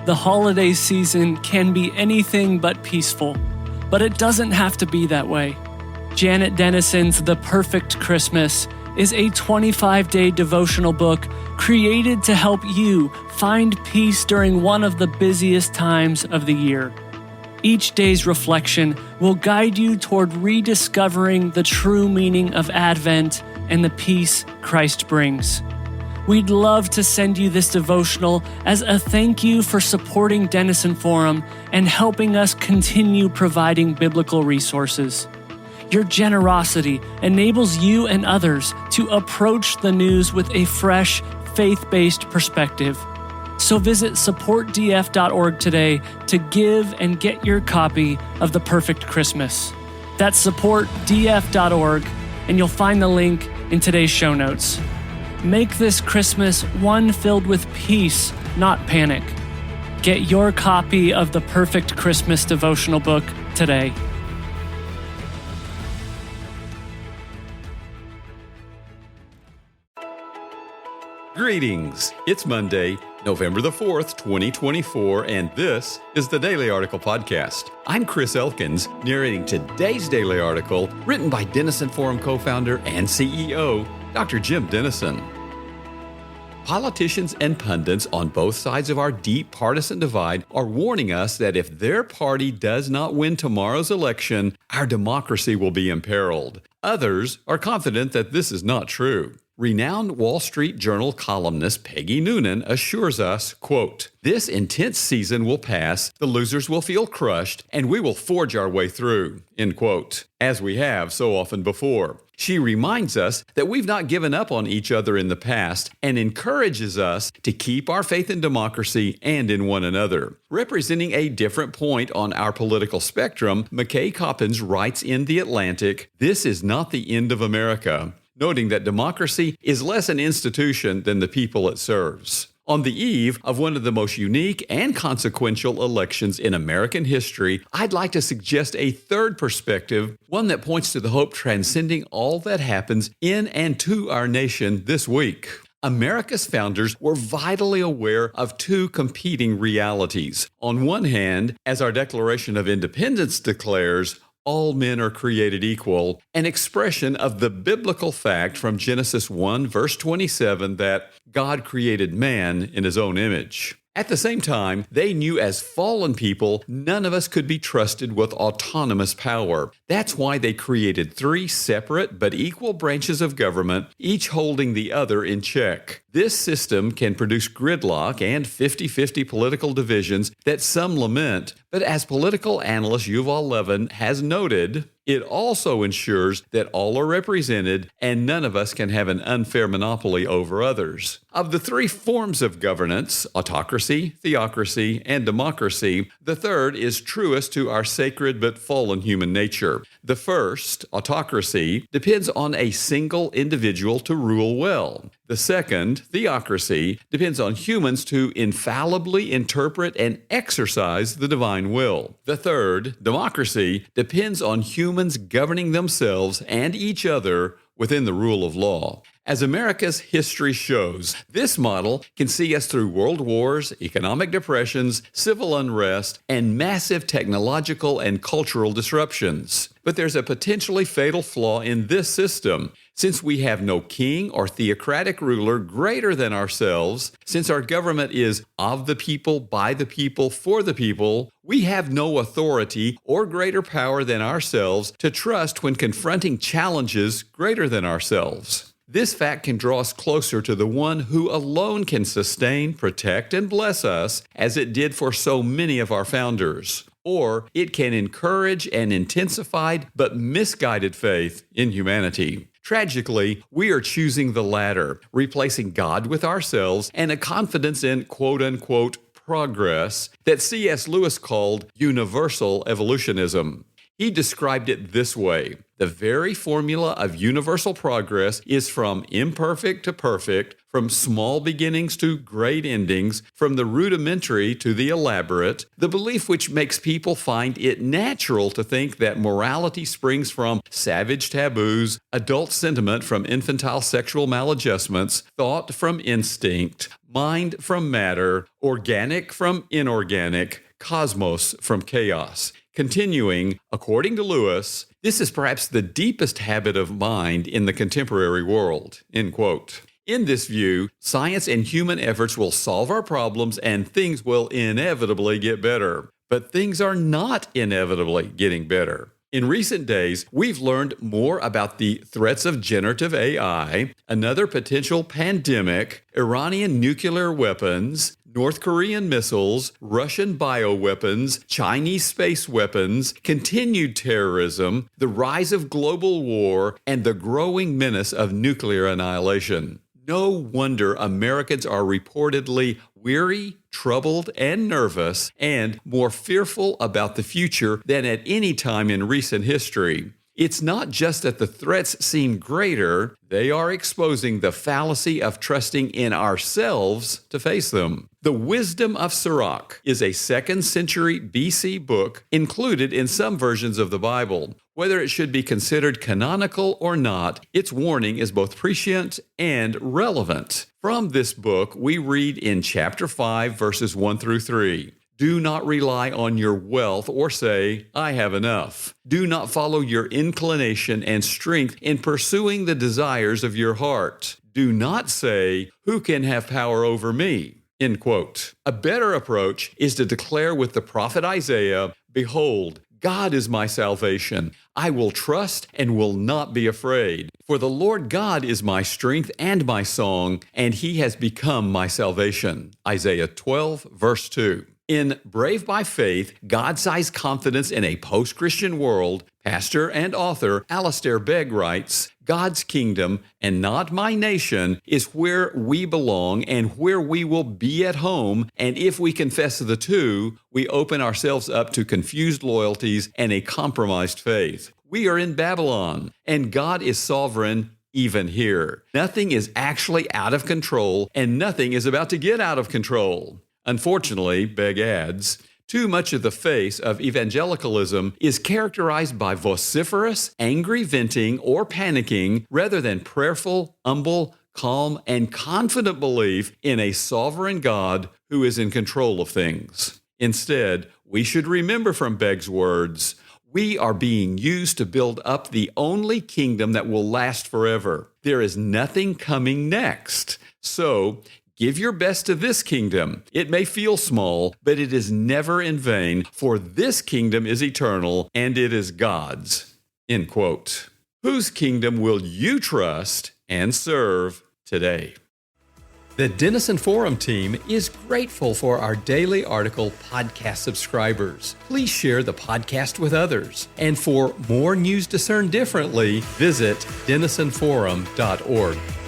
The holiday season can be anything but peaceful, but it doesn't have to be that way. Janet Denison's The Perfect Christmas is a 25-day devotional book created to help you find peace during one of the busiest times of the year. Each day's reflection will guide you toward rediscovering the true meaning of Advent and the peace Christ brings. We'd love to send you this devotional as a thank you for supporting Denison Forum and helping us continue providing biblical resources. Your generosity enables you and others to approach the news with a fresh, faith-based perspective. So visit supportdf.org today to give and get your copy of The Perfect Christmas. That's supportdf.org, and you'll find the link in today's show notes. Make this Christmas one filled with peace, not panic. Get your copy of The Perfect Christmas devotional book today. Greetings. It's Monday, November the 4th, 2024, and this is the Daily Article Podcast. I'm Chris Elkins, narrating today's Daily Article, written by Denison Forum co-founder and CEO, Dr. Jim Denison. Politicians and pundits on both sides of our deep partisan divide are warning us that if their party does not win tomorrow's election, our democracy will be imperiled. Others are confident that this is not true. Renowned Wall Street Journal columnist Peggy Noonan assures us, quote, "This intense season will pass, the losers will feel crushed, and we will forge our way through," end quote, as we have so often before. She reminds us that we've not given up on each other in the past and encourages us to keep our faith in democracy and in one another. Representing a different point on our political spectrum, McKay Coppins writes in The Atlantic, "This is not the end of America," noting that democracy is less an institution than the people it serves. On the eve of one of the most unique and consequential elections in American history, I'd like to suggest a third perspective, one that points to the hope transcending all that happens in and to our nation this week. America's founders were vitally aware of two competing realities. On one hand, as our Declaration of Independence declares, all men are created equal, an expression of the biblical fact from Genesis 1, verse 27, that God created man in his own image. At the same time, they knew as fallen people, none of us could be trusted with autonomous power. That's why they created three separate but equal branches of government, each holding the other in check. This system can produce gridlock and 50-50 political divisions that some lament, but as political analyst Yuval Levin has noted, it also ensures that all are represented and none of us can have an unfair monopoly over others. Of the three forms of governance, autocracy, theocracy, and democracy, the third is truest to our sacred but fallen human nature. The first, autocracy, depends on a single individual to rule well. The second, theocracy, depends on humans to infallibly interpret and exercise the divine will. The third, democracy, depends on humans governing themselves and each other within the rule of law. As America's history shows, this model can see us through world wars, economic depressions, civil unrest, and massive technological and cultural disruptions. But there's a potentially fatal flaw in this system. Since we have no king or theocratic ruler greater than ourselves, since our government is of the people, by the people, for the people, we have no authority or greater power than ourselves to trust when confronting challenges greater than ourselves. This fact can draw us closer to the one who alone can sustain, protect, and bless us, as it did for so many of our founders. Or it can encourage an intensified but misguided faith in humanity. Tragically, we are choosing the latter, replacing God with ourselves and a confidence in quote-unquote progress that C.S. Lewis called universal evolutionism. He described it this way: the very formula of universal progress is from imperfect to perfect, from small beginnings to great endings, from the rudimentary to the elaborate, the belief which makes people find it natural to think that morality springs from savage taboos, adult sentiment from infantile sexual maladjustments, thought from instinct, mind from matter, organic from inorganic, cosmos from chaos. Continuing, according to Lewis, this is perhaps the deepest habit of mind in the contemporary world, end quote. In this view, science and human efforts will solve our problems and things will inevitably get better. But things are not inevitably getting better. In recent days, we've learned more about the threats of generative AI, another potential pandemic, Iranian nuclear weapons, North Korean missiles, Russian bioweapons, Chinese space weapons, continued terrorism, the rise of global war, and the growing menace of nuclear annihilation. No wonder Americans are reportedly weary, troubled, and nervous, and more fearful about the future than at any time in recent history. It's not just that the threats seem greater, they are exposing the fallacy of trusting in ourselves to face them. The Wisdom of Sirach is a 2nd century BC book included in some versions of the Bible. Whether it should be considered canonical or not, its warning is both prescient and relevant. From this book, we read in chapter 5, verses 1 through 3. Do not rely on your wealth or say, I have enough. Do not follow your inclination and strength in pursuing the desires of your heart. Do not say, who can have power over me? End quote. A better approach is to declare with the prophet Isaiah, behold, God is my salvation. I will trust and will not be afraid. For the Lord God is my strength and my song, and he has become my salvation. Isaiah 12, verse 2. In Brave by Faith, God-Sized Confidence in a Post-Christian World, pastor and author Alistair Begg writes, God's kingdom and not my nation is where we belong and where we will be at home, and if we confess the two, we open ourselves up to confused loyalties and a compromised faith. We are in Babylon, and God is sovereign even here. Nothing is actually out of control, and nothing is about to get out of control. Unfortunately, Begg adds, too much of the face of evangelicalism is characterized by vociferous, angry venting, or panicking rather than prayerful, humble, calm, and confident belief in a sovereign God who is in control of things. Instead, we should remember from Begg's words, we are being used to build up the only kingdom that will last forever. There is nothing coming next. So, give your best to this kingdom. It may feel small, but it is never in vain, for this kingdom is eternal, and it is God's. End quote. Whose kingdom will you trust and serve today? The Denison Forum team is grateful for our daily article podcast subscribers. Please share the podcast with others. And for more news discerned differently, visit denisonforum.org.